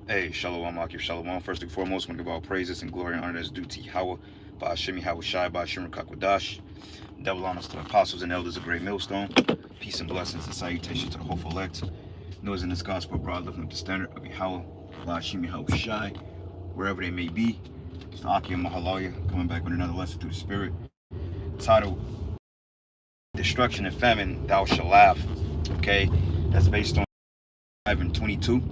Hey, Shalom, Akif Shalom. First and foremost, we want to give all praises and glory and honor that's due to Yahweh, by Shemi Hawashai, by Shimmer Kakwadash. Double honors to the apostles and elders of Great Millstone. Peace and blessings and salutations to the hopeful elect. Noise in this gospel, broad lifting up the standard of Yahweh, by Shemi Hawashai, wherever they may be. It's the Aki and Mahalaya coming back with another lesson through the Spirit. Titled Destruction and Famine, Thou Shalt Laugh. Okay, that's based on 5 and 22.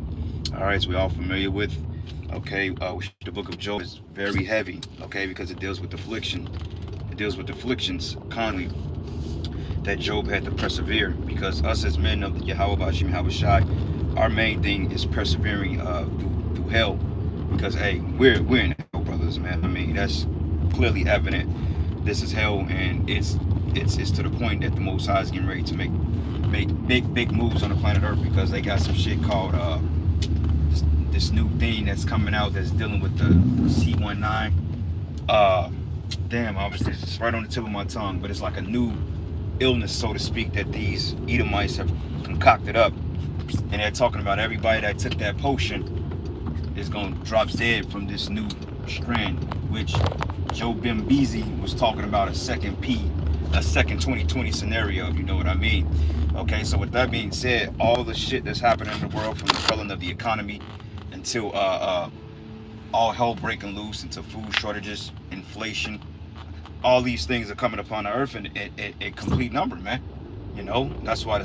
All right, so we're all familiar with. Okay, the book of Job is very heavy. Okay, because it deals with affliction. It deals with afflictions constantly that Job had to persevere. Because us as men of the Yahweh Bashim Habashai, our main thing is persevering through hell. Because hey, we're in hell, brothers, man. I mean, that's clearly evident. This is hell, and it's to the point that the Most High is getting ready to make big moves on the planet Earth, because they got some shit called this new thing that's coming out that's dealing with the C19. Damn, obviously it's right on the tip of my tongue, but it's like a new illness, so to speak, that these Edomites have concocted up, and they're talking about everybody that took that potion is going to drop dead from this new strand, which Joe Bimbizi was talking about a second 2020 scenario, if you know what I mean. Okay, so with that being said, all the shit that's happening in the world, from the falling of the economy until all hell breaking loose, into food shortages, inflation, all these things are coming upon the earth in a complete number, man. You know, that's why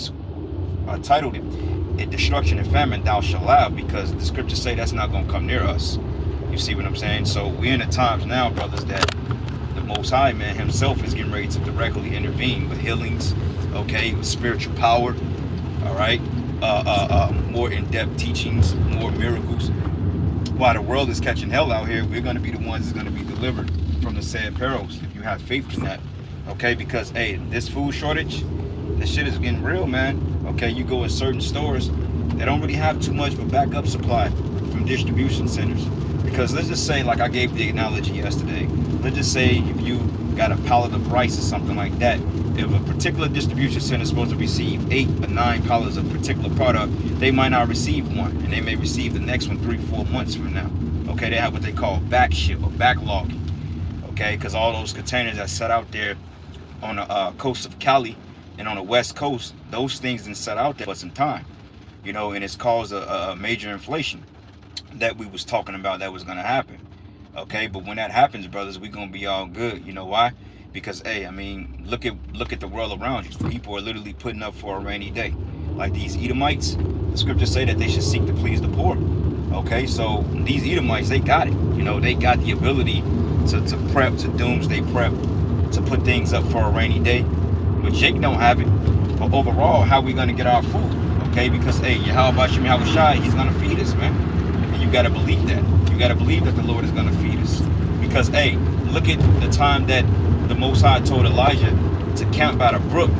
I titled it Destruction and Famine, Thou Shalt Laugh, because the scriptures say that's not going to come near us. You see what I'm saying? So we're in the times now, brothers, that the Most High, man, himself is getting ready to directly intervene with healings, okay, with spiritual power, all right, more in-depth teachings, more miracles. While the world is catching hell out here, we're going to be the ones that's going to be delivered from the sad perils, if you have faith in that, okay? Because, hey, this food shortage, this shit is getting real, man. Okay, you go in certain stores, they don't really have too much of a backup supply from distribution centers. Because let's just say, like I gave the analogy yesterday, let's just say if you got a pallet of rice or something like that, if a particular distribution center is supposed to receive 8 or 9 pallets of a particular product, they might not receive one, and they may receive the next one 3-4 months from now. Okay, they have what they call backship or backlogging. Okay, because all those containers that set out there on the coast of Cali and on the west coast, those things didn't set out there for some time, you know, and it's caused a major inflation that we was talking about that was going to happen. Okay, but when that happens, brothers, we're going to be all good. You know why? Because, hey, I mean, look at the world around you. People are literally putting up for a rainy day. Like these Edomites, the scriptures say that they should seek to please the poor. Okay, so these Edomites, they got it. You know, they got the ability to prep, to doomsday prep, to put things up for a rainy day. But Jake don't have it. But overall, how we going to get our food? Okay, because, hey, Yahweh Bashim Hawashai, he's going to feed us, man. And you got to believe that. You got to believe that the Lord is going to feed us. Because, hey, look at the time that the Most High told Elijah to camp by the brook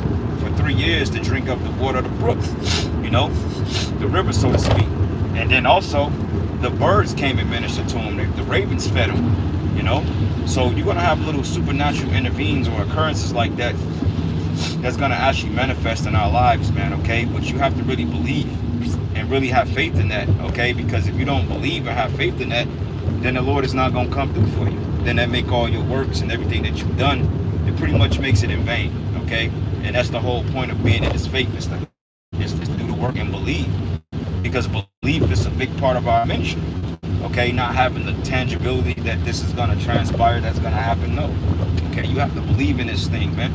for 3 years to drink up the water of the brook, you know, the river, so to speak. And then also, the birds came and ministered to him. The ravens fed him, you know. So you're going to have little supernatural intervenes or occurrences like that that's going to actually manifest in our lives, man, okay? But you have to really believe and really have faith in that, okay? Because if you don't believe and have faith in that, then the Lord is not going to come through for you. Then that make all your works and everything that you've done, it pretty much makes it in vain, okay? And that's the whole point of being in this faith, is to do the work and believe. Because belief is a big part of our ministry, okay? Not having the tangibility that this is going to transpire, that's going to happen, no. Okay, you have to believe in this thing, man.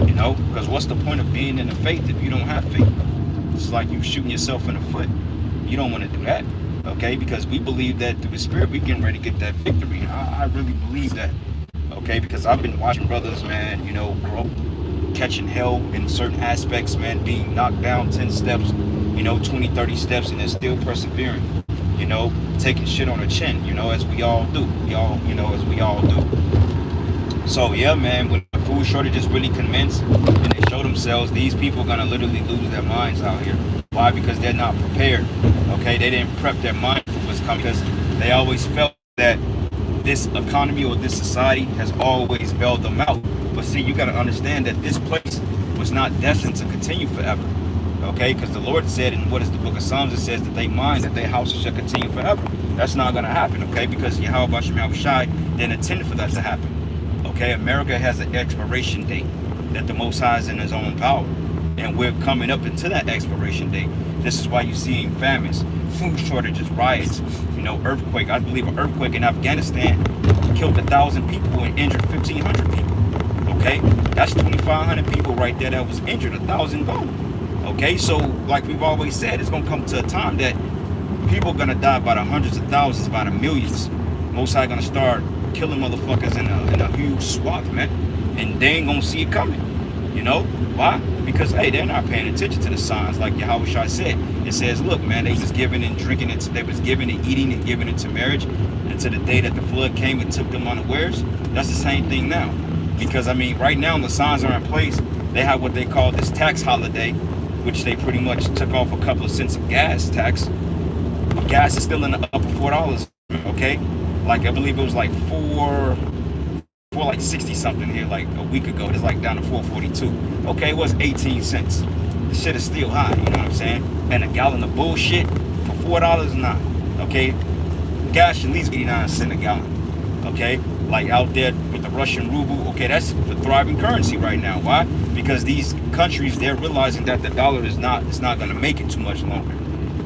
You know, because what's the point of being in the faith if you don't have faith? It's like you shooting yourself in the foot. You don't want to do that, okay? Because we believe that through the Spirit, we getting ready to get that victory. I really believe that, okay? Because I've been watching brothers, man, you know, grow, catching hell in certain aspects, man, being knocked down 10 steps, you know, 20, 30 steps, and they're still persevering, you know, taking shit on the chin, you know, as we all do. As we all do. So, yeah, man, when the food shortages really commence and they show themselves, these people are going to literally lose their minds out here. Why? Because they're not prepared, okay? They didn't prep their mind for what's coming, because they always felt that this economy or this society has always bailed them out. But see, you got to understand that this place was not destined to continue forever, Okay, because the Lord said in what is the book of Psalms, it says that they mind that their houses shall continue forever. That's not going to happen, okay, because Yahweh Shai didn't intend for that to happen. Okay, America has an expiration date that the Most High is in his own power. And we're coming up into that expiration date. This is why you're seeing famines, food shortages, riots, earthquake. I believe an earthquake in Afghanistan killed 1,000 people and injured 1,500 people. Okay, that's 2,500 people right there that was injured, 1,000 gone. Okay, so like we've always said, it's gonna come to a time that people are gonna die by the hundreds of thousands, by the millions. Most High gonna start killing motherfuckers in a huge swath, man, and they ain't gonna see it coming. Why? Because hey, they're not paying attention to the signs. Like Yahweh Shai said, it says, look, man, they was giving and drinking it, they was giving and eating and giving it to marriage until the day that the flood came and took them unawares. That's the same thing now. Because I mean, right now the signs are in place. They have what they call this tax holiday, which they pretty much took off a couple of cents of gas tax. But gas is still in the upper $4. Okay, like I believe it was like four like 60 something here like a week ago. It's like down to 442. Okay, it was 18 cents. The shit is still high, you know what I'm saying? And a gallon of bullshit for $4 not. Okay, gas should at least 89 cents a gallon. Okay, like out there with the Russian ruble. Okay, that's the thriving currency right now. Why? Because these countries, they're realizing that the dollar is not going to make it too much longer,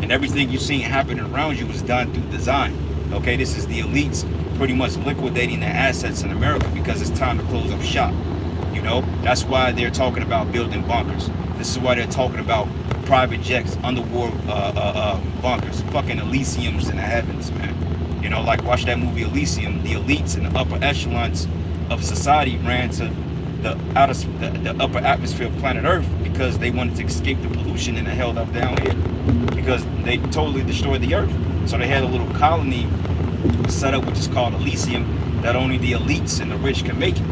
and everything you're seeing happening around you is done through design. Okay, this is the elites pretty much liquidating their assets in America because it's time to close up shop. That's why they're talking about building bunkers. This is why they're talking about private jets, underwater bunkers, fucking Elysiums in the heavens, man. Like watch that movie Elysium. The elites and the upper echelons of society ran to the upper atmosphere of planet Earth because they wanted to escape the pollution and they held up down here because they totally destroyed the Earth. So they had a little colony set up, which is called Elysium, that only the elites and the rich can make it.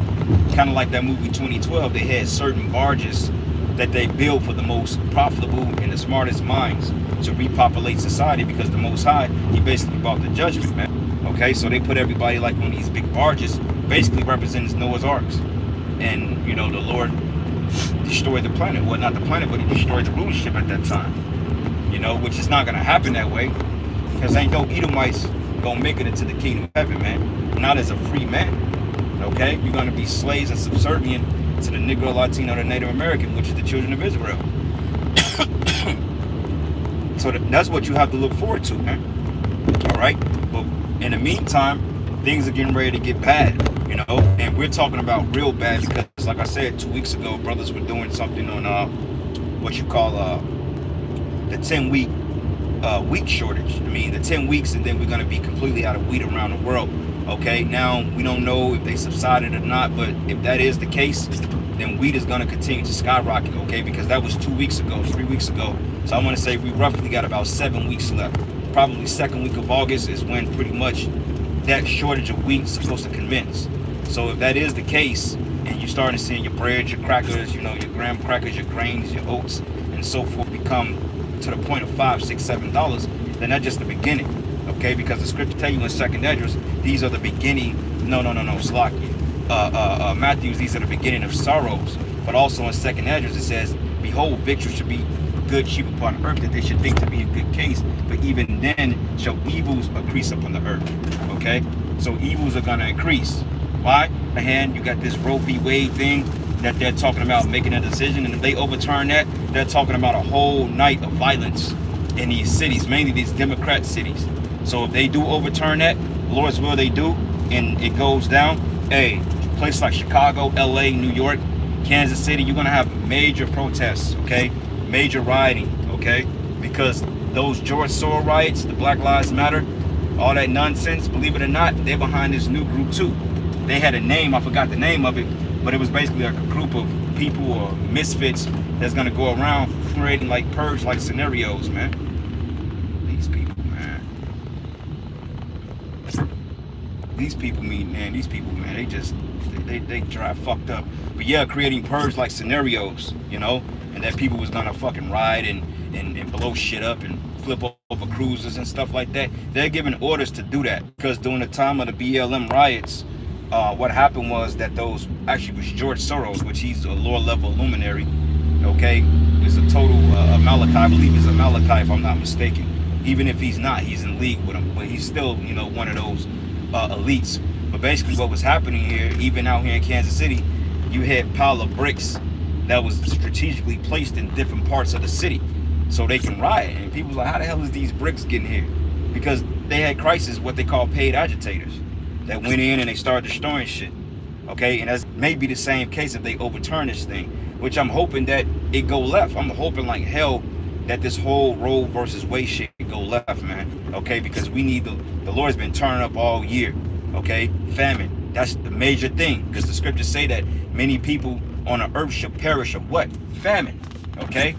Kind of like that movie 2012. They had certain barges that they built for the most profitable and the smartest minds to repopulate society, because the Most High, he basically brought the judgment, man. Okay, so they put everybody like on these big barges, basically represents Noah's Arks. And the Lord destroyed the planet. Well, not the planet, but he destroyed the rulership at that time. Which is not going to happen that way, because ain't no Edomites gonna make it into the kingdom of heaven, man. Not as a free man. Okay, you're gonna be slaves and subservient to the Negro, Latino, the Native American, which is the children of Israel. So that's what you have to look forward to, man. All right, but in the meantime, things are getting ready to get bad, and we're talking about real bad because, like I said, 2 weeks ago, brothers were doing something on what you call the 10-week wheat shortage. I mean, the 10 weeks, and then we're going to be completely out of wheat around the world. Okay, now we don't know if they subsided or not, but if that is the case, then wheat is going to continue to skyrocket. Okay, because that was 2 weeks ago, 3 weeks ago. So I want to say we roughly got about 7 weeks left. Probably second week of August is when pretty much that shortage of wheat is supposed to commence. So if that is the case, and you're starting to see your bread, your crackers, your graham crackers, your grains, your oats, and so forth become to the point of $5, $6, $7, then that's just the beginning. Okay, because the scripture tell you in Second Esdras, these are the beginning. No, Slaki. Matthews, these are the beginning of sorrows. But also in Second Esdras it says, behold, victory should be good sheep upon earth, that they should think to be a good case. But even then shall evils increase upon the earth. Okay, so evils are gonna increase. Why? On the hand, you got this Roe v. Wade thing that they're talking about making a decision, and if they overturn that, they're talking about a whole night of violence in these cities, mainly these Democrat cities. So if they do overturn that, Lord's will they do, and it goes down, hey, places like Chicago, LA, New York, Kansas City, you're gonna have major protests, okay? Major rioting, okay? Because those George Soros riots, the Black Lives Matter, all that nonsense, believe it or not, they're behind this new group too. They had a name, I forgot the name of it, but it was basically like a group of people or misfits that's gonna go around creating like purge-like scenarios, man. These people, man. These people, man, they just, they drive fucked up. But yeah, creating purge-like scenarios, and that people was gonna fucking riot and blow shit up and flip over cruisers and stuff like that. They're giving orders to do that because during the time of the BLM riots, what happened was that those actually was George Soros, which he's a lower level luminary, okay, is a total Amalekite. I believe he's a Amalekite if I'm not mistaken. Even if he's not, he's in league with him, but he's still, you know, one of those elites. But basically what was happening here, even out here in Kansas City, you had pile of bricks that was strategically placed in different parts of the city so they can riot. And people was like, how the hell is these bricks getting here? Because they had crisis, what they call paid agitators, that went in and they started destroying shit. Okay, and that's maybe the same case if they overturn this thing, which I'm hoping that it go left. I'm hoping like hell that this whole Roe versus Wade shit go left, man. Okay, because we need the Lord's been turning up all year. Okay, famine. That's the major thing, because the scriptures say that many people on the earth shall perish of what? Famine. Okay,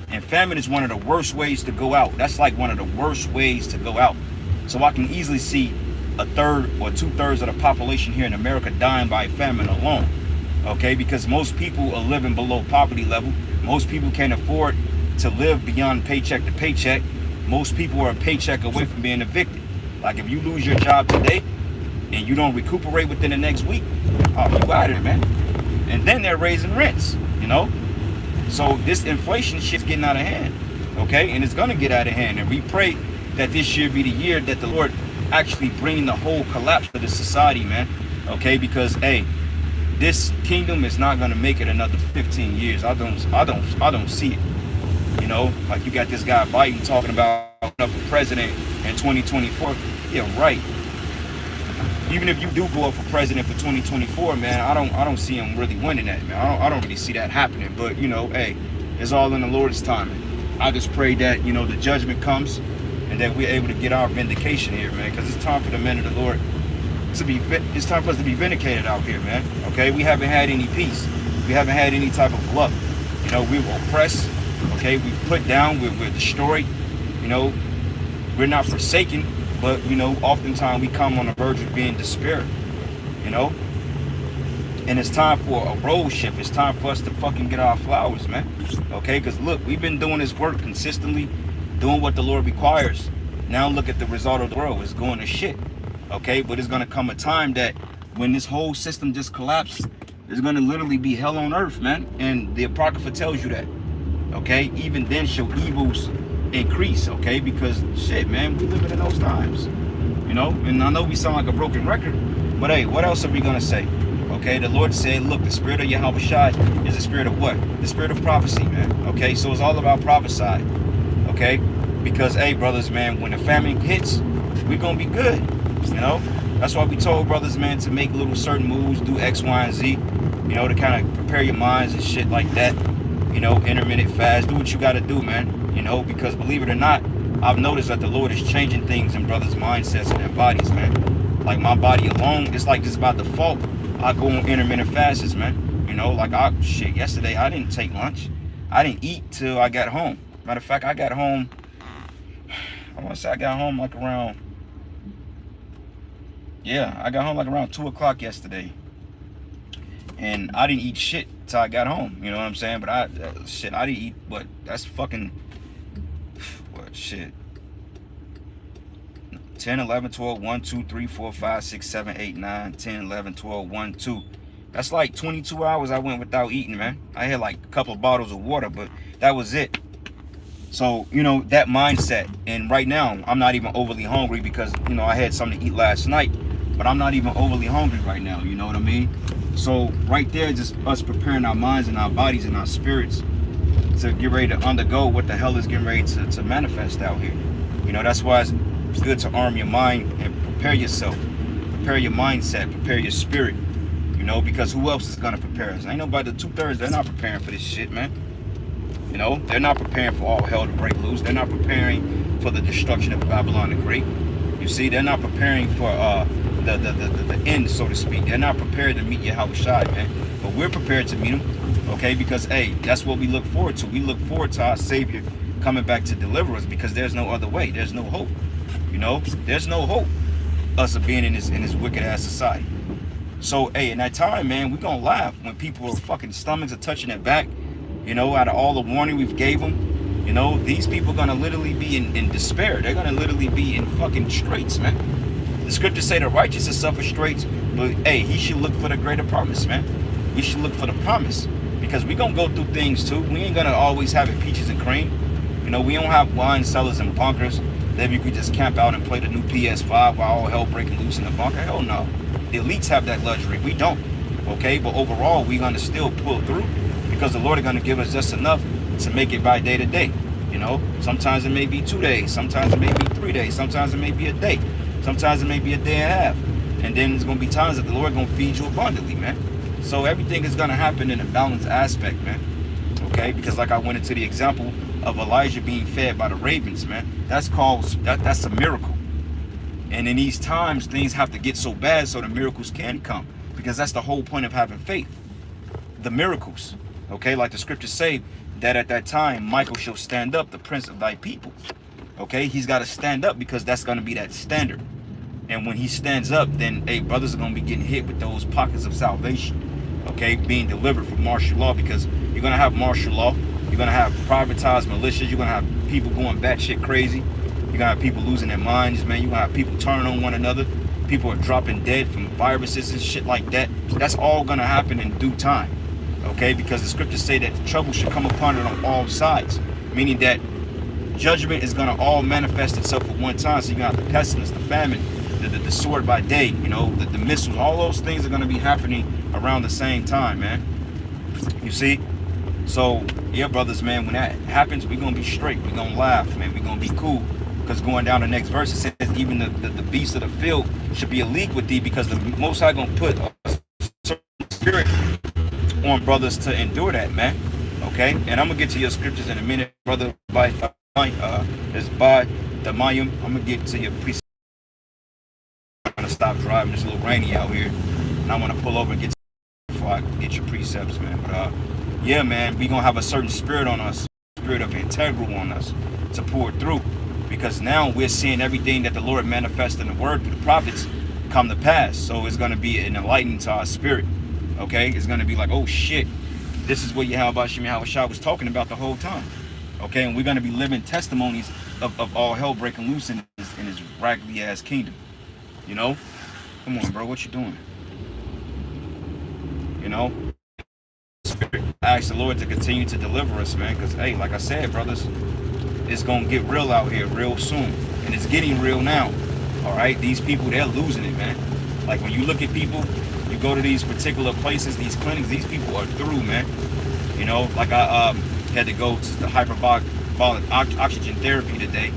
and famine is one of the worst ways to go out. That's like one of the worst ways to go out. So I can easily see a third or 2/3 of the population here in America dying by famine alone. Okay, because most people are living below poverty level. Most people can't afford to live beyond paycheck to paycheck. Most people are a paycheck away from being evicted. Like if you lose your job today and you don't recuperate within the next week, oh, you out of it, man. And then they're raising rents, you know? So this inflation shit's getting out of hand, okay? And it's gonna get out of hand. And we pray that this year be the year that the Lord actually bring the whole collapse of the society, man. Okay, because hey, this kingdom is not gonna make it another 15 years. I don't see it. You know, like you got this guy Biden talking about up for president in 2024. Yeah, right. Even if you do go up for president for 2024, man, I don't see him really winning that, man. I don't really see that happening. But you know, hey, it's all in the Lord's timing. I just pray that, you know, the judgment comes and that we're able to get our vindication here, man, because it's time for the men of the Lord to be, it's time for us to be vindicated out here, man. Okay, we haven't had any peace. We haven't had any type of luck. You know, we were oppressed. Okay, we've put down, we're destroyed. You know, we're not forsaken, but you know, oftentimes we come on the verge of being despair. You know, and it's time for a role shift. It's time for us to fucking get our flowers, man. Okay, because look, we've been doing this work consistently, doing what the Lord requires. Now look at the result of the world. It's going to shit. Okay, but it's going to come a time that when this whole system just collapses, there's going to literally be hell on earth, man. And the Apocrypha tells you that. Okay, even then shall evils increase. Okay, because shit, man, we living in those times. You know, and I know we sound like a broken record, but hey, what else are we going to say? Okay, the Lord said, look, the spirit of Yahweh Shai is the spirit of what? The spirit of prophecy, man. Okay, so it's all about prophesy. Okay, because hey, brothers, man, when the famine hits, we're gonna be good. You know, that's why we told brothers, man, to make little certain moves, do X, Y, and Z. You know, to kind of prepare your minds and shit like that. You know, intermittent fast, do what you got to do, man. You know, because believe it or not, I've noticed that the Lord is changing things in brothers' mindsets and their bodies, man. Like my body alone, it's like just by default, I go on intermittent fasts, man. You know, like yesterday I didn't take lunch. I didn't eat till I got home. Matter of fact, I got home, I want to say I got home like around, I got home like around 2 o'clock yesterday. And I didn't eat shit till I got home. You know what I'm saying? But I didn't eat, but that's fucking, what, shit. 10, 11, 12, 1, 2, 3, 4, 5, 6, 7, 8, 9, 10, 11, 12, 1, 2. That's like 22 hours I went without eating, man. I had like a couple of bottles of water, but that was it. So, you know, that mindset. And right now, I'm not even overly hungry because, you know, I had something to eat last night. But I'm not even overly hungry right now, you know what I mean? So right there, just us preparing our minds and our bodies and our spirits to get ready to undergo what the hell is getting ready to manifest out here. You know, that's why it's good to arm your mind and prepare yourself. Prepare your mindset, prepare your spirit. You know, because who else is gonna prepare us? Ain't nobody, the 2/3, they're not preparing for this shit, man. You know, they're not preparing for all hell to break loose. They're not preparing for the destruction of Babylon the Great. You see, they're not preparing for the end, so to speak. They're not prepared to meet Yahweh Shai, man. But we're prepared to meet him, okay? Because, hey, that's what we look forward to. We look forward to our Savior coming back to deliver us because there's no other way. There's no hope, you know? There's no hope us being in this wicked-ass society. So, hey, in that time, man, we're going to laugh when people are fucking stomachs are touching their back, you know, out of all the warning we've gave them. You know, these people are going to literally be in despair. They're going to literally be in fucking straits, man. The scriptures say the righteous will suffer straits, but hey, he should look for the greater promise, man. We should look for the promise. because we gonna go through things too. We ain't gonna always have it peaches and cream. You know, we don't have wine cellars and bunkers that we could just camp out and play the new PS5 while all hell breaking loose in the bunker. Hell no. The elites have that luxury. We don't. Okay, but overall, we're gonna still pull through because the Lord is gonna give us just enough to make it by day to day. You know, sometimes it may be 2 days, sometimes it may be 3 days, sometimes it may be a day, sometimes it may be a day and a half. And then there's gonna be times that the Lord gonna feed you abundantly, man. So everything is gonna happen in a balanced aspect, man. Okay, because like I went into the example of Elijah being fed by the ravens, man. That's a miracle. And in these times, things have to get so bad so the miracles can come, because that's the whole point of having faith. The miracles, okay, like the scriptures say that at that time Michael shall stand up, the prince of thy people. Okay, he's got to stand up because that's going to be that standard. And when he stands up, then hey, brothers are going to be getting hit with those pockets of salvation. Okay, being delivered from martial law, because you're going to have martial law, you're going to have privatized militias, you're going to have people going batshit crazy, you're going to have people losing their minds, man. You're going to have people turning on one another, people are dropping dead from viruses and shit like that. That's all going to happen in due time. Okay, because the scriptures say that the trouble should come upon it on all sides, meaning that judgment is going to all manifest itself at one time. So you got the pestilence, the famine, the sword by day, you know, the missiles, all those things are going to be happening around the same time, man. You see? So, yeah, brothers, man, when that happens, we're going to be straight. We're going to laugh, man. We're going to be cool. Because going down the next verse, it says, even the beasts of the field should be a league with thee, because the Most High going to put a certain spirit on brothers to endure that, man. Okay? And I'm going to get to your scriptures in a minute, brother. It's by the Mayim. I'm going to get to your precepts. I'm going to stop driving. It's a little rainy out here. And I want to pull over and get before I get your precepts, man. But, yeah, man, we going to have a certain spirit on us, spirit of integral on us to pour through. Because now we're seeing everything that the Lord manifested in the word through the prophets come to pass. So it's going to be an enlightening to our spirit. Okay? It's going to be like, oh, shit. This is what Yahweh Shah was talking about the whole time. Okay? And we're going to be living testimonies of all hell breaking loose in his raggedy ass kingdom. You know? Come on, bro. What you doing? You know? I ask the Lord to continue to deliver us, man. Because, hey, like I said, brothers, it's going to get real out here real soon. And it's getting real now. All right? These people, they're losing it, man. Like, when you look at people, you go to these particular places, these clinics, these people are through, man. You know, like I had to go to the hyperbolic oxygen therapy today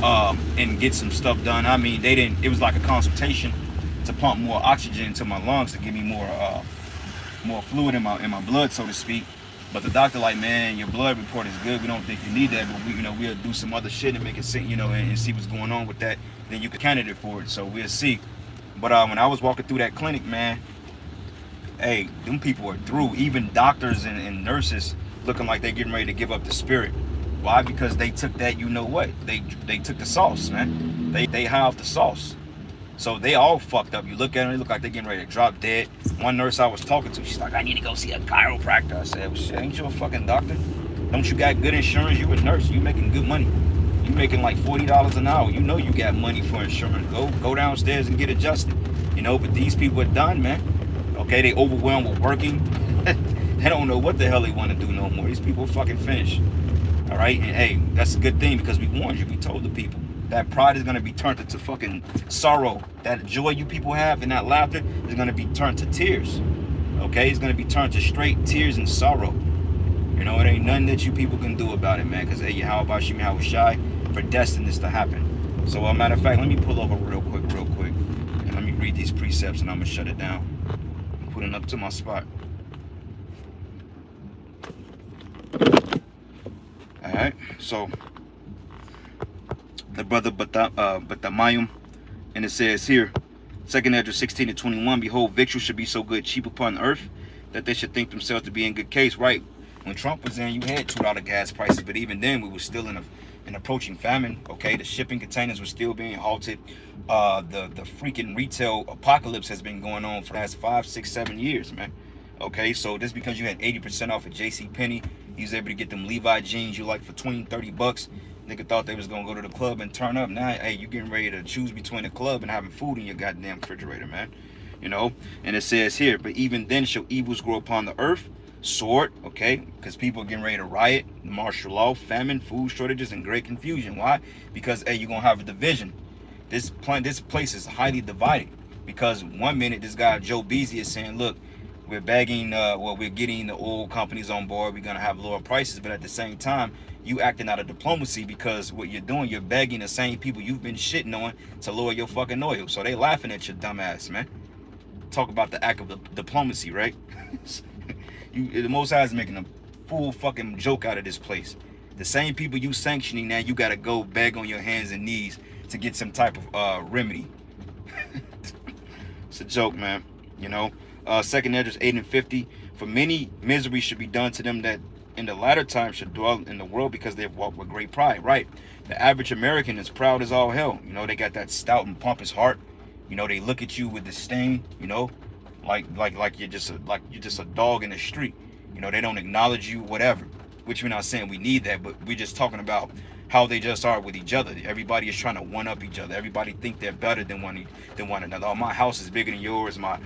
and get some stuff done. I mean, they didn't, it was like a consultation to pump more oxygen into my lungs to give me more fluid in my blood, so to speak. But the doctor like, man, your blood report is good. We don't think you need that, but we'll do some other shit and make it sit, and see what's going on with that. Then you can candidate for it. So we'll see. But when I was walking through that clinic, man, hey, them people are through. Even doctors and nurses looking like they're getting ready to give up the spirit. Why? Because they took that, you know what? They took the sauce, man. They high off the sauce. So they all fucked up. You look at them, they look like they're getting ready to drop dead. One nurse I was talking to, she's like, I need to go see a chiropractor. I said, well, shit, ain't you a fucking doctor? Don't you got good insurance? You a nurse. You making good money. You making like $40 an hour. You know you got money for insurance. Go downstairs and get adjusted. But these people are done, man. Okay, they overwhelmed with working. They don't know what the hell they want to do no more. These people are fucking finished. All right, and hey, that's a good thing because we warned you. We told the people. That pride is going to be turned into fucking sorrow. That joy you people have and that laughter is going to be turned to tears. Okay? It's going to be turned to straight tears and sorrow. It ain't nothing that you people can do about it, man. Because, hey, Yahweh Shai predestined this to happen. So, matter of fact, let me pull over real quick. And let me read these precepts and I'm going to shut it down. I'm putting up to my spot. Alright, so the brother but the Mayim, and it says here, 2nd Ezra 16-21, behold, victuals should be so good cheap upon earth that they should think themselves to be in good case. Right, when Trump was in, you had $2 gas prices, but even then we were still in an approaching famine. Okay, the shipping containers were still being halted. The freaking retail apocalypse has been going on for the last 5, 6, 7 years, man. Okay, so just because you had 80% off at JCPenney, you was able to get them Levi jeans you like for $20, $30. Nigga thought they was gonna go to the club and turn up. Now, hey, you getting ready to choose between the club and having food in your goddamn refrigerator, man. And it says here, but even then shall evils grow upon the earth, sword, okay, because people are getting ready to riot, martial law, famine, food shortages, and great confusion. Why? Because hey, you're gonna have a division. This place is highly divided because one minute this guy Joe Beasy is saying, look, we're begging, we're getting the oil companies on board. We're gonna have lower prices, but at the same time, you acting out of diplomacy because what you're doing, you're begging the same people you've been shitting on to lower your fucking oil. So they laughing at your dumb ass, man. Talk about the act of diplomacy, right? The Most High is making a full fucking joke out of this place. The same people you sanctioning now, you gotta go beg on your hands and knees to get some type of remedy. It's a joke, man. You know. Second Esdras 8:50. For many, misery should be done to them that in the latter time should dwell in the world because they have walked with great pride. Right. The average American is proud as all hell. You know, they got that stout and pompous heart. You know, they look at you with disdain. You know, like you're just a dog in the street. You know, they don't acknowledge you, whatever. Which we're not saying we need that, but we're just talking about how they just are with each other. Everybody is trying to one up each other. Everybody think they're better than one another. Oh, my house is bigger than yours. My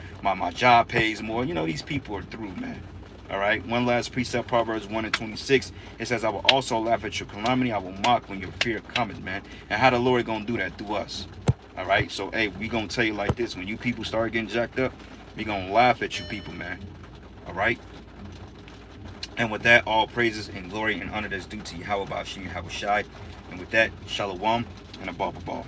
job pays more. You know, these people are through, man. All right. One last precept, Proverbs 1:26. It says, "I will also laugh at your calamity. I will mock when your fear cometh," man. And how the Lord gonna do that through us? All right. So hey, we gonna tell you like this: when you people start getting jacked up, we gonna laugh at you people, man. All right. And with that, all praises and glory and honor that's due to Yahweh Bashim Yahweh Shai. And with that, Shalom and a ball.